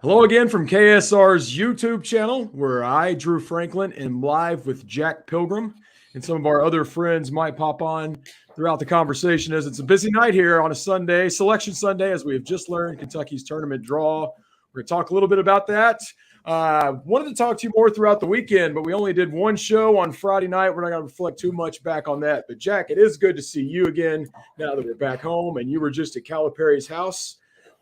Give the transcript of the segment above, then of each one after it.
Hello again from KSR's YouTube channel, where I, Drew Franklin, am live with Jack Pilgrim, and some of our other friends might pop on throughout the conversation as it's a busy night here on a Sunday, Selection Sunday, as we have just learned Kentucky's tournament draw. We're going to talk a little bit about that. Wanted to talk to you more throughout the weekend, but we only did one show on Friday night. We're not going to reflect too much back on that. But Jack, it is good to see you again now that we're back home, and you were just at Calipari's house.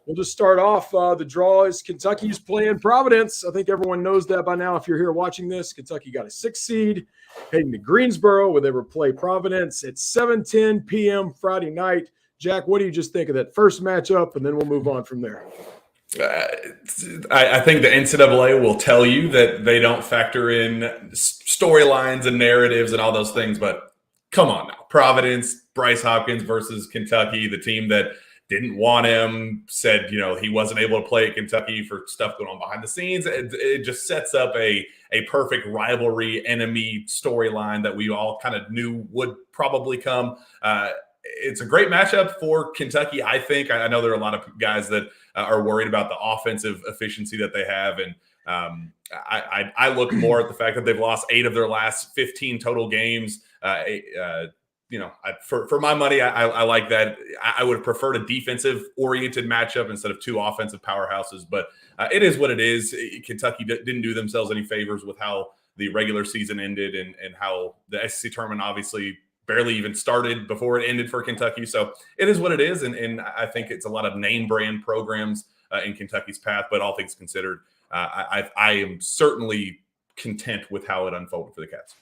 We'll just start off. The draw is Kentucky's playing Providence. I think everyone knows that by now if you're here watching this. Kentucky got a 6 seed heading to Greensboro where they will play Providence at 7:10 p.m. Friday night. Jack, what do you just think of that first matchup? And then we'll move on from there. I think the NCAA will tell you that they don't factor in storylines and narratives and all those things. But come on now. Providence, Bryce Hopkins versus Kentucky, the team that didn't want him, said, he wasn't able to play at Kentucky for stuff going on behind the scenes. It just sets up a perfect rivalry, enemy storyline that we all kind of knew would probably come. It's a great matchup for Kentucky, I think. I know there are a lot of guys that are worried about the offensive efficiency that they have. And I look more at the fact that they've lost 8 of their last 15 total games. For my money, I like that. I would have preferred a defensive-oriented matchup instead of 2 offensive powerhouses. But it is what it is. Kentucky didn't do themselves any favors with how the regular season ended and how the SEC tournament obviously barely even started before it ended for Kentucky. So it is what it is. And I think it's a lot of name-brand programs in Kentucky's path. But all things considered, I am certainly content with how it unfolded for the Cats.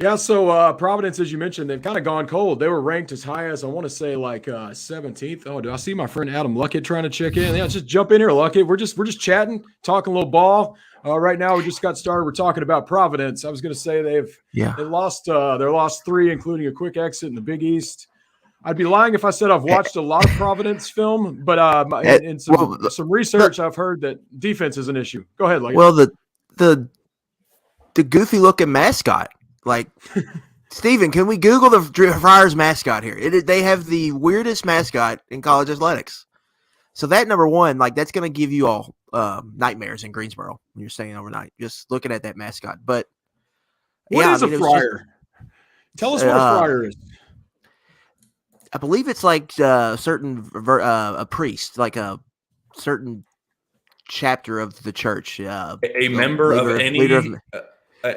Yeah, so Providence, as you mentioned, they've kind of gone cold. They were ranked as high as, I want to say, like 17th. Oh, do I see my friend Adam Luckett trying to check in? Yeah, just jump in here, Luckett. We're just chatting, talking a little ball. Right now, we just got started. We're talking about Providence. I was going to say they lost their last 3, including a quick exit in the Big East. I'd be lying if I said I've watched a lot of Providence film, but in some research, I've heard that defense is an issue. Go ahead, Luckett. Well, the goofy looking mascot. Like, Steven, can we Google the Friars mascot here? They have the weirdest mascot in college athletics. So that, number one, that's going to give you all nightmares in Greensboro when you're staying overnight, just looking at that mascot. But what is a friar? Tell us what a friar is. I believe it's like a priest, like a certain chapter of the church. A member of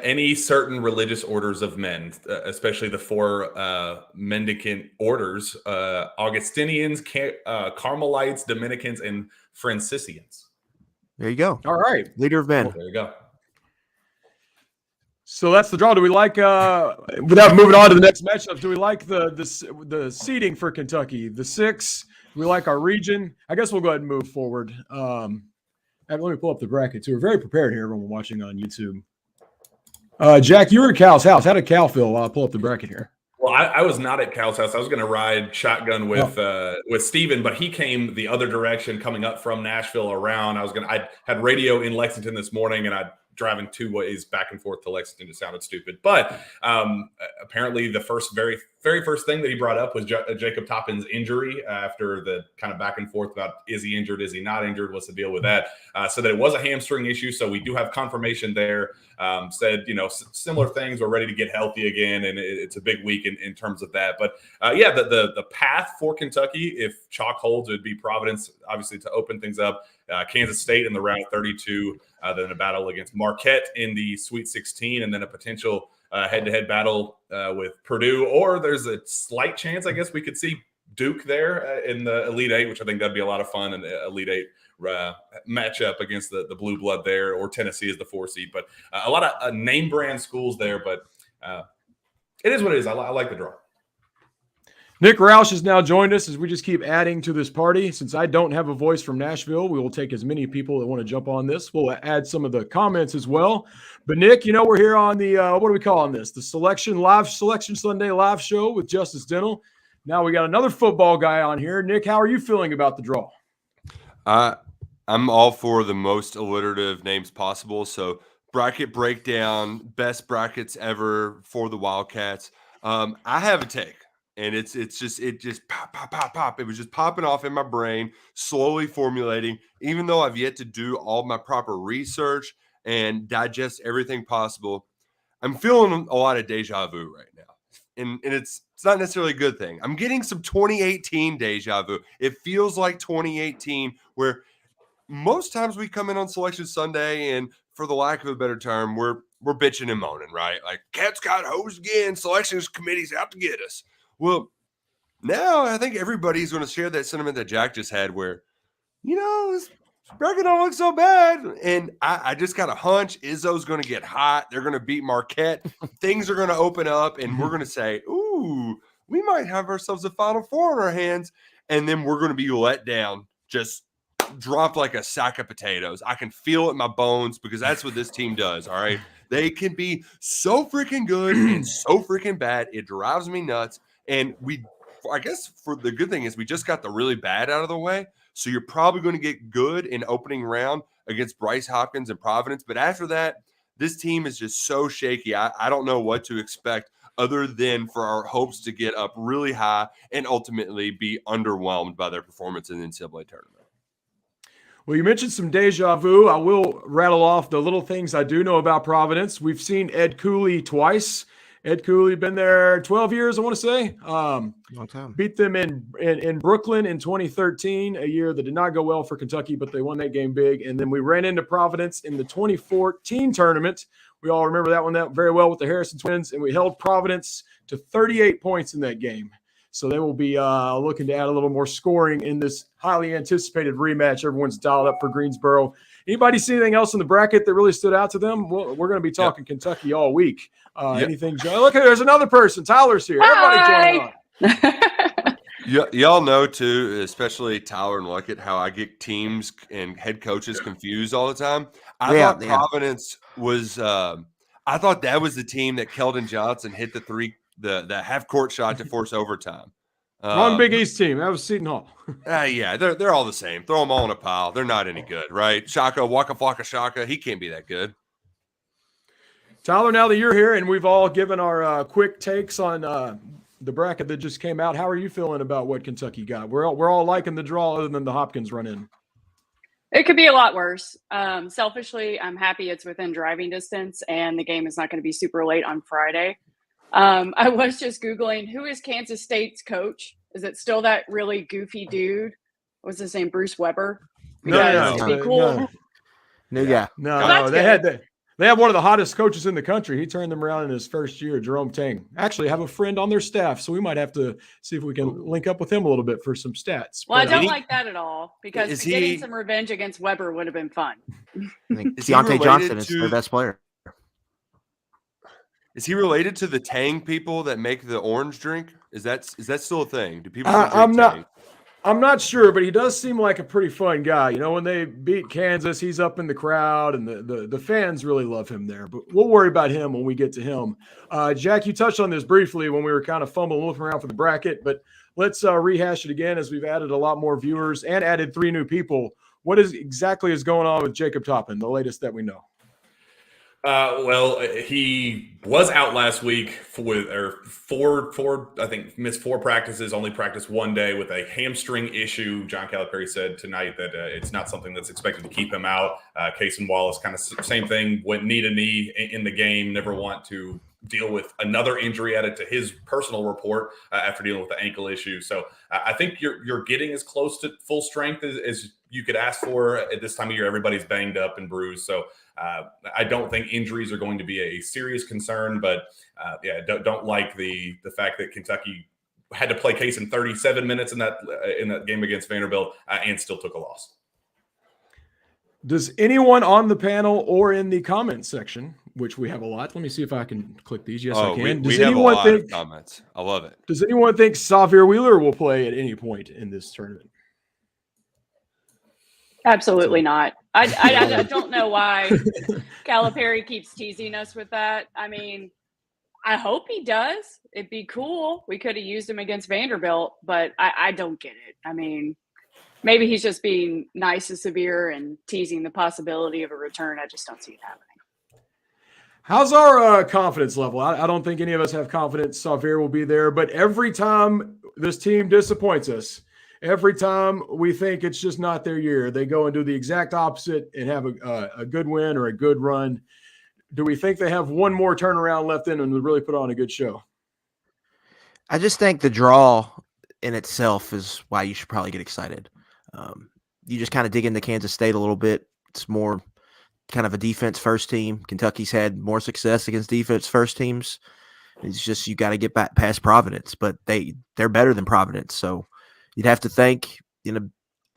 any certain religious orders of men, especially the 4 mendicant orders, Augustinians, Carmelites, Dominicans, and Franciscans. There you go. All right. Leader of men. Well, there you go. So that's the draw. Do we like, without moving on to the next matchup, do we like the seeding for Kentucky? The 6, do we like our region? I guess we'll go ahead and move forward. Let me pull up the bracket, too. We're very prepared here, everyone watching on YouTube. Jack, you were at Cal's house. How did Cal feel while I pull up the bracket here? Well, I was not at Cal's house. I was going to ride shotgun with Steven, but he came the other direction coming up from Nashville around. I had radio in Lexington this morning, and I'd driving 2 ways back and forth to Lexington. It sounded stupid. But apparently the very first thing that he brought up was Jacob Toppin's injury after the kind of back and forth about is he injured, is he not injured, what's the deal with that? So that it was a hamstring issue. So we do have confirmation there. Said, similar things. We're ready to get healthy again. And it's a big week in terms of that. But the path for Kentucky, if chalk holds, it would be Providence, obviously, to open things up. Kansas State in the round 32, then a battle against Marquette in the Sweet 16, and then a potential head-to-head battle with Purdue. Or there's a slight chance, I guess, we could see Duke there in the Elite 8, which I think that'd be a lot of fun, and the Elite 8 matchup against the Blue Blood there, or Tennessee as the 4 seed. But a lot of name-brand schools there, but it is what it is. I like the draw. Nick Roush has now joined us as we just keep adding to this party. Since I don't have a voice from Nashville, we will take as many people that want to jump on this. We'll add some of the comments as well. But Nick, we're here on the, what are we calling this? The Selection Sunday live show with Justice Dental. Now we got another football guy on here. Nick, how are you feeling about the draw? I'm all for the most alliterative names possible. So bracket breakdown, best brackets ever for the Wildcats. I have a take. And it just pop, pop, pop, pop. It was just popping off in my brain, slowly formulating, even though I've yet to do all my proper research and digest everything possible. I'm feeling a lot of deja vu right now. And it's not necessarily a good thing. I'm getting some 2018 deja vu. It feels like 2018, where most times we come in on Selection Sunday, and for the lack of a better term, we're bitching and moaning, right? Like, Cats got hosed again. Selections committee's out to get us. Well, now I think everybody's going to share that sentiment that Jack just had, where, this bracket don't look so bad. And I just got a hunch Izzo's going to get hot. They're going to beat Marquette. Things are going to open up, and we're going to say, ooh, we might have ourselves a Final Four in our hands. And then we're going to be let down, just dropped like a sack of potatoes. I can feel it in my bones, because that's what this team does, all right? They can be so freaking good and so freaking bad. It drives me nuts. And I guess for the good thing is we just got the really bad out of the way. So you're probably going to get good in opening round against Bryce Hopkins and Providence. But after that, this team is just so shaky. I don't know what to expect other than for our hopes to get up really high and ultimately be underwhelmed by their performance in the NCAA tournament. Well, you mentioned some deja vu. I will rattle off the little things I do know about Providence. We've seen Ed Cooley twice. Ed Cooley been there 12 years, I want to say. Long time. Beat them in Brooklyn in 2013, a year that did not go well for Kentucky, but they won that game big. And then we ran into Providence in the 2014 tournament. We all remember that one very well with the Harrison twins, and we held Providence to 38 points in that game. So they will be looking to add a little more scoring in this highly anticipated rematch. Everyone's dialed up for Greensboro. Anybody see anything else in the bracket that really stood out to them? We're going to be talking Kentucky all week. Anything, John? Look, there's another person. Tyler's here. Everybody join on. Y'all know, too, especially Tyler and Luckett, how I get teams and head coaches confused all the time. I thought Providence was I thought that was the team that Keldon Johnson hit the half-court shot to force overtime. Wrong Big East team. That was Seton Hall. Yeah, they're all the same. Throw them all in a pile. They're not any good, right? Shaka, Waka Flocka Shaka, he can't be that good. Tyler, now that you're here and we've all given our quick takes on the bracket that just came out, how are you feeling about what Kentucky got? We're all liking the draw other than the Hopkins run-in. It could be a lot worse. Selfishly, I'm happy it's within driving distance and the game is not going to be super late on Friday. I was just Googling, who is Kansas State's coach? Is it still that really goofy dude? What's his name? Bruce Weber? No. To be cool. New guy. No, they have one of the hottest coaches in the country. He turned them around in his first year, Jerome Tang. Actually, I have a friend on their staff, so we might have to see if we can link up with him a little bit for some stats. Well, I don't like that at all, because getting some revenge against Weber would have been fun. I think Deontay Johnson is their best player. Is he related to the Tang people that make the orange drink? Is that still a thing? Do people drink Tang? I'm not sure, but he does seem like a pretty fun guy. When they beat Kansas, he's up in the crowd, and the fans really love him there. But we'll worry about him when we get to him. Jack, you touched on this briefly when we were kind of fumbling, looking around for the bracket, but let's rehash it again, as we've added a lot more viewers and added 3 new people. What exactly is going on with Jacob Toppin, the latest that we know? Well, he was out last week I think missed 4 practices, only practiced 1 day with a hamstring issue. John Calipari said tonight that it's not something that's expected to keep him out. Cason Wallace, kind of same thing, went knee to knee in the game, never want to deal with another injury added to his personal report after dealing with the ankle issue. So I think you're getting as close to full strength as you could ask for at this time of year. Everybody's banged up and bruised. So I don't think injuries are going to be a serious concern, but don't like the fact that Kentucky had to play Case in 37 minutes in that game against Vanderbilt and still took a loss. Does anyone on the panel or in the comments section, which we have a lot, let me see if I can click these. Yes, I can. We have a lot of comments. I love it. Does anyone think Xavier Wheeler will play at any point in this tournament? Absolutely not. I don't know why Calipari keeps teasing us with that. I mean, I hope he does. It'd be cool. We could have used him against Vanderbilt, but I don't get it. I mean, maybe he's just being nice to Xavier and teasing the possibility of a return. I just don't see it happening. How's our confidence level? I don't think any of us have confidence Xavier will be there, but every time this team disappoints us, every time we think it's just not their year, they go and do the exact opposite and have a good win or a good run. Do we think they have one more turnaround left in them and would really put on a good show? I just think the draw in itself is why you should probably get excited. You just kind of dig into Kansas State a little bit. It's more kind of a defense first team. Kentucky's had more success against defense first teams. It's just you got to get back past Providence, but they're better than Providence. So you'd have to think, if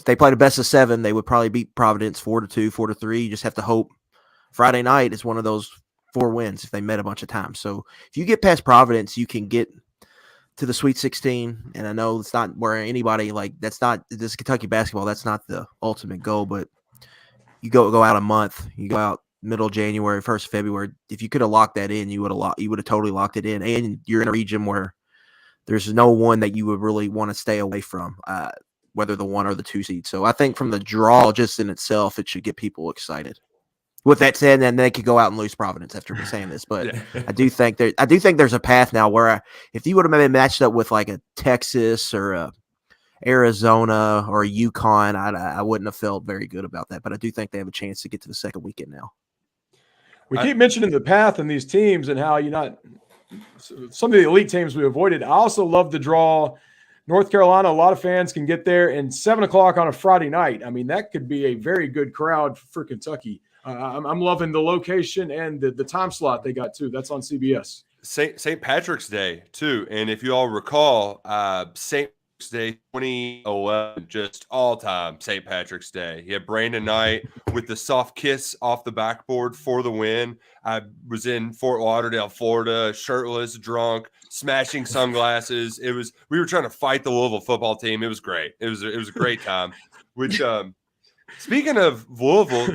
they played a best of 7, they would probably beat Providence 4-2, 4-3. You just have to hope Friday night is one of those 4 wins if they met a bunch of times. So if you get past Providence, you can get to the Sweet 16. And I know it's not where anybody that's not this Kentucky basketball. That's not the ultimate goal, but you go out a month, you go out middle of January, 1st of February. If you could have locked that in, you would have totally locked it in. And you're in a region where there's no one that you would really want to stay away from, whether the 1 or the 2 seed. So I think from the draw just in itself, it should get people excited. With that said, then they could go out and lose Providence after saying this, but I do think there's a path now where if you would have maybe matched up with like a Texas or a Arizona or a UConn, I wouldn't have felt very good about that. But I do think they have a chance to get to the second weekend now. We keep mentioning the path in these teams and how some of the elite teams we avoided. I also love the draw. North Carolina, a lot of fans can get there, and 7:00 on a Friday night. I mean, that could be a very good crowd for Kentucky. I'm loving the location and the time slot they got too. That's on CBS. St. Patrick's Day too, and if you all recall, St. Patrick's Day 2011, just all time St. Patrick's Day. You had Brandon Knight with the soft kiss off the backboard for the win. I was in Fort Lauderdale, Florida, shirtless, drunk, smashing sunglasses. We were trying to fight the Louisville football team. It was great. It was a great time. Which speaking of Louisville,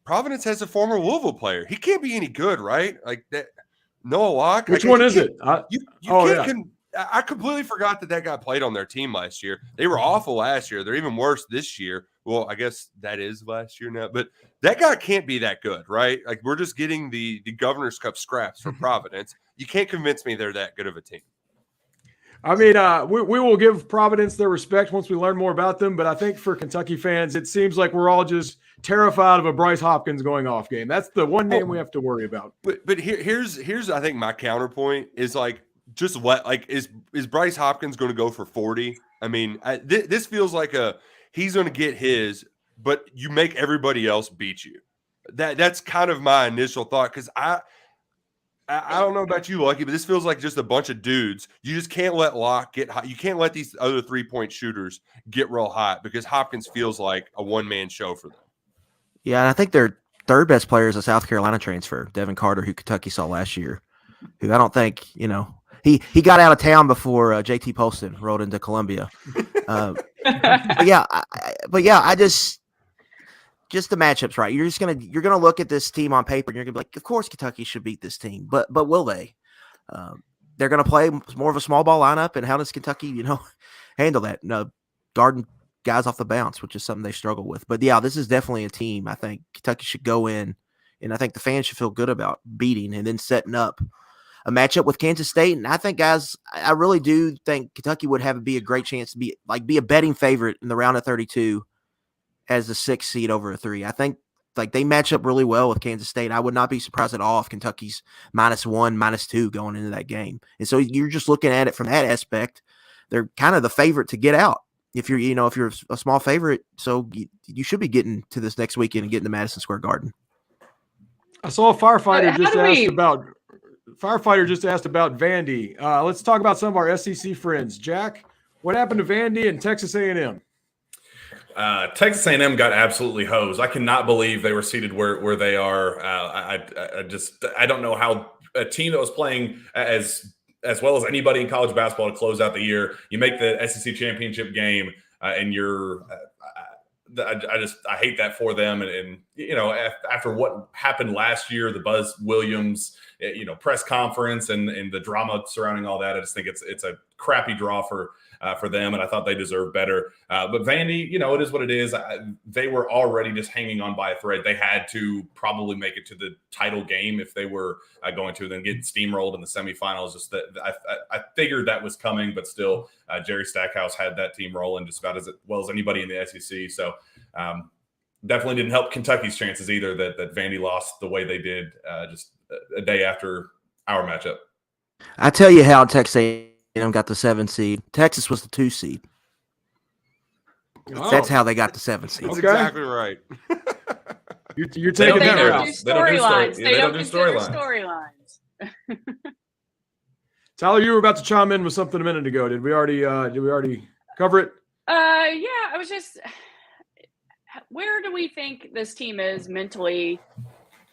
Providence has a former Louisville player. He can't be any good, right? Like that. Noah Locke. Which one is it? I completely forgot that guy played on their team last year. They were awful last year. They're even worse this year. Well, I guess that is last year now. But that guy can't be that good, right? Like we're just getting the Governor's Cup scraps from Providence. You can't convince me they're that good of a team. I mean, we will give Providence their respect once we learn more about them. But I think for Kentucky fans, it seems like we're all just terrified of a Bryce Hopkins going off game. That's the one name we have to worry about. But here's I think my counterpoint is is Bryce Hopkins going to go for 40? I mean, this feels like he's going to get his, but you make everybody else beat you. That's kind of my initial thought because I don't know about you, Lucky, but this feels like just a bunch of dudes. You just can't let Locke get hot. You can't let these other 3-point shooters get real hot because Hopkins feels like a one-man show for them. Yeah, and I think their third best player is a South Carolina transfer, Devin Carter, who Kentucky saw last year, who I don't think, he got out of town before JT Poston rolled into Columbia. But I just the matchups, right? You're gonna look at this team on paper and you're gonna be like, of course Kentucky should beat this team, but will they? They're gonna play more of a small ball lineup, and how does Kentucky, handle that? No, guarding guys off the bounce, which is something they struggle with. But yeah, this is definitely a team I think Kentucky should go in, and I think the fans should feel good about beating and then setting up a matchup with Kansas State. And I think, guys, I really do think Kentucky would be a great chance to be a betting favorite in the round of 32 as the 6th seed over a 3. I think they match up really well with Kansas State. I would not be surprised at all if Kentucky's -1, -2 going into that game. And so you're just looking at it from that aspect. They're kind of the favorite to get out. If you're a small favorite, so you should be getting to this next weekend and getting to Madison Square Garden. I saw a firefighter just asked about Vandy. Let's talk about some of our SEC friends. Jack, what happened to Vandy and Texas A&M? Texas A&M got absolutely hosed. I cannot believe they were seated where they are. I don't know how a team that was playing as well as anybody in college basketball to close out the year, you make the SEC championship game, and you're. I hate that for them, and after what happened last year, the Buzz Williams press conference and the drama surrounding all that. I just think it's a crappy draw for them, and I thought they deserved better. But Vandy, it is what it is. They were already just hanging on by a thread. They had to probably make it to the title game if they were going to, then get steamrolled in the semifinals. Just that I figured that was coming, but still, Jerry Stackhouse had that team rolling just about as well as anybody in the SEC. So definitely didn't help Kentucky's chances either that Vandy lost the way they did just a day after our matchup. I tell you how Texas A&M got the 7 seed. Texas was the 2 seed. Oh. That's how they got the 7 seed. That's Okay. exactly right. You're They taking don't that do route. They don't do storylines. story- They they don't don't do consider storylines. storylines. Tyler, you were about to chime in with something a minute ago. Did we already cover it? Yeah, I was just, where do we think this team is mentally?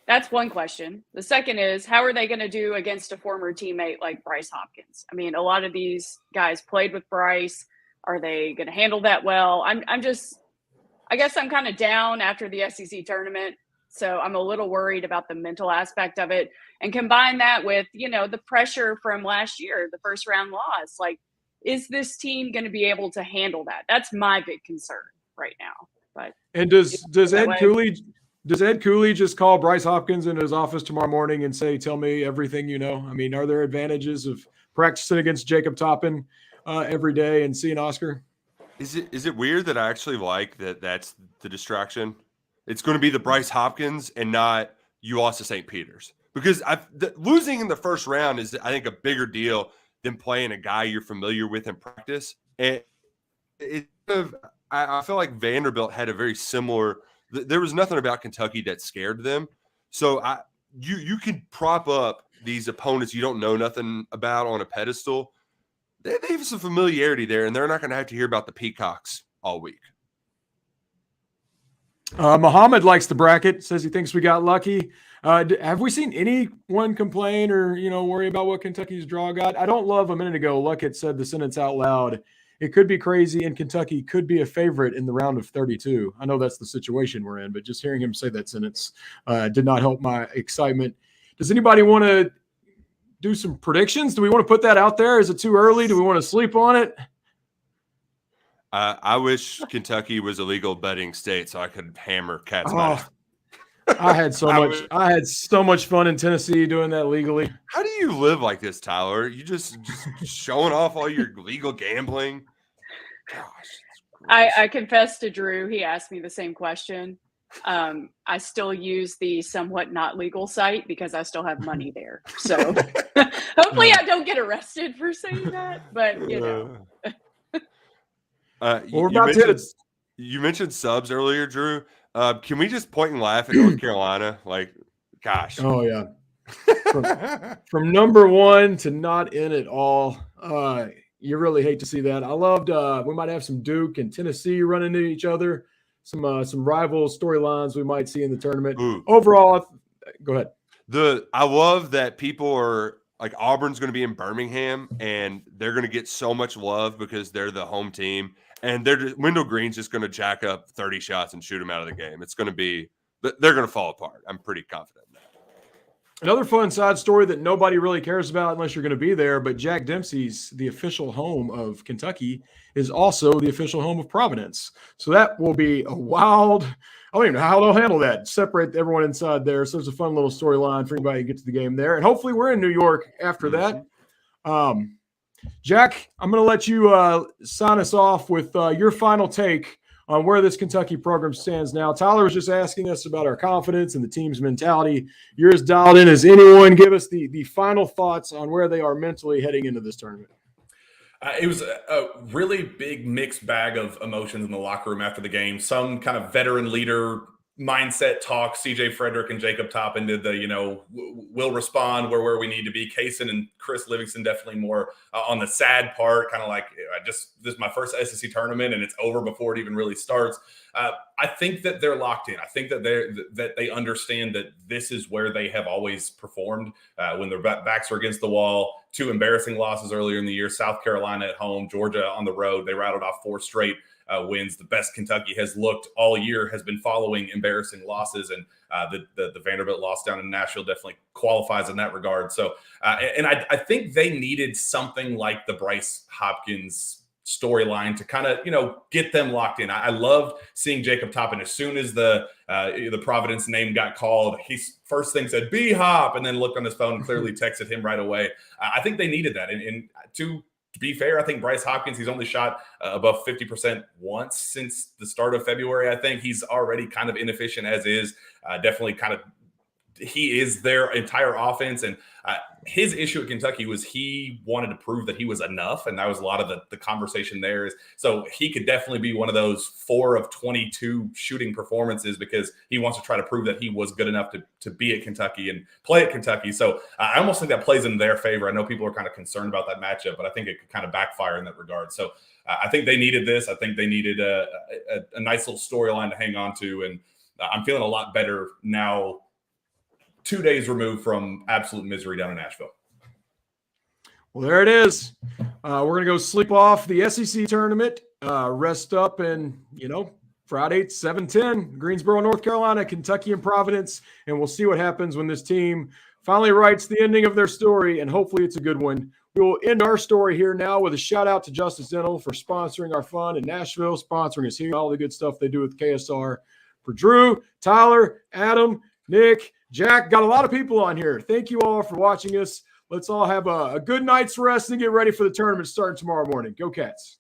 That's one question. The second is, how are they going to do against a former teammate like Bryce Hopkins? I mean, a lot of these guys played with Bryce. Are they going to handle that well? I guess I'm kind of down after the SEC tournament. So I'm a little worried about the mental aspect of it, and combine that with, the pressure from last year, the first round loss. Like, is this team going to be able to handle that? That's my big concern right now. But And does that Ed way. Cooley just call Bryce Hopkins into his office tomorrow morning and say, "Tell me everything you know"? I mean, are there advantages of practicing against Jacob Toppin every day and seeing Oscar? Is it weird that I actually like that? That's the distraction. It's going to be the Bryce Hopkins and not you lost to St. Peter's, because losing in the first round is, I think, a bigger deal than playing a guy you're familiar with in practice. And I feel like Vanderbilt had a very similar. There was nothing about Kentucky that scared them. So you can prop up these opponents you don't know nothing about on a pedestal. They have some familiarity there, and they're not going to have to hear about the Peacocks all week. Muhammad likes the bracket, says he thinks we got lucky. Have we seen anyone complain or, worry about what Kentucky's draw got? I don't love a minute ago, Luckett said the sentence out loud. It could be crazy, and Kentucky could be a favorite in the round of 32. I know that's the situation we're in, but just hearing him say that sentence did not help my excitement. Does anybody want to do some predictions? Do we want to put that out there? Is it too early? Do we want to sleep on it? I wish Kentucky was a legal betting state so I could hammer cats. I had so much fun in Tennessee doing that legally. How do you live like this, Tyler? You just showing off all your legal gambling? Gosh. I confess to Drew, he asked me the same question. I still use the somewhat not legal site because I still have money there. So hopefully I don't get arrested for saying that, but you mentioned subs earlier, Drew. Can we just point and laugh at North Carolina? Like, gosh. Oh yeah. From number 1 to not in at all. You really hate to see that. I loved we might have some Duke and Tennessee running into each other. Some rival storylines we might see in the tournament. Ooh. Overall, go ahead. I love that people are like, Auburn's going to be in Birmingham and they're going to get so much love because they're the home team, and Wendell Green's just going to jack up 30 shots and shoot them out of the game. It's going to be, they're going to fall apart. I'm pretty confident in that. Another fun side story that nobody really cares about unless you're going to be there, but Jack Dempsey's, the official home of Kentucky, is also the official home of Providence. So that will be a wild, I don't even know how they'll handle that. Separate everyone inside there. So there's a fun little storyline for anybody to get to the game there. And hopefully we're in New York after that. Jack, I'm going to let you sign us off with your final take on where this Kentucky program stands now. Tyler was just asking us about our confidence and the team's mentality. You're as dialed in as anyone. Give us the final thoughts on where they are mentally heading into this tournament. It was a really big mixed bag of emotions in the locker room after the game. Some kind of veteran leader mindset talk. CJ Frederick and Jacob Toppin did the, we'll respond where we need to be. Kaysen and Chris Livingston definitely more on the sad part, kind of like, this is my first SEC tournament and it's over before it even really starts. I think that they're locked in. I think that they understand that this is where they have always performed when their backs are against the wall. 2 embarrassing losses earlier in the year: South Carolina at home, Georgia on the road. They rattled off 4 straight wins. The best Kentucky has looked all year has been following embarrassing losses, and the Vanderbilt loss down in Nashville definitely qualifies in that regard. So, and I think they needed something like the Bryce Hopkins storyline to kind of, get them locked in. I loved seeing Jacob Toppin. As soon as the Providence name got called, he first thing said B-Hop, and then looked on his phone and clearly texted him right away. I think they needed that. And to be fair, I think Bryce Hopkins, he's only shot above 50% once since the start of February. I think he's already kind of inefficient as is. Definitely kind of, he is their entire offense. And his issue at Kentucky was he wanted to prove that he was enough. And that was a lot of the conversation there. So he could definitely be one of those 4 of 22 shooting performances because he wants to try to prove that he was good enough to be at Kentucky and play at Kentucky. So I almost think that plays in their favor. I know people are kind of concerned about that matchup, but I think it could kind of backfire in that regard. So I think they needed this. I think they needed a nice little storyline to hang on to. And I'm feeling a lot better now, 2 days removed from absolute misery down in Nashville. Well, there it is. We're going to go sleep off the SEC tournament, rest up, and, Friday, 7:10, Greensboro, North Carolina, Kentucky and Providence, and we'll see what happens when this team finally writes the ending of their story, and hopefully it's a good one. We will end our story here now with a shout-out to Justice Dental for sponsoring our fun in Nashville, sponsoring us here, all the good stuff they do with KSR. For Drew, Tyler, Adam, Nick, Jack, got a lot of people on here. Thank you all for watching us. Let's all have a good night's rest and get ready for the tournament starting tomorrow morning. Go Cats.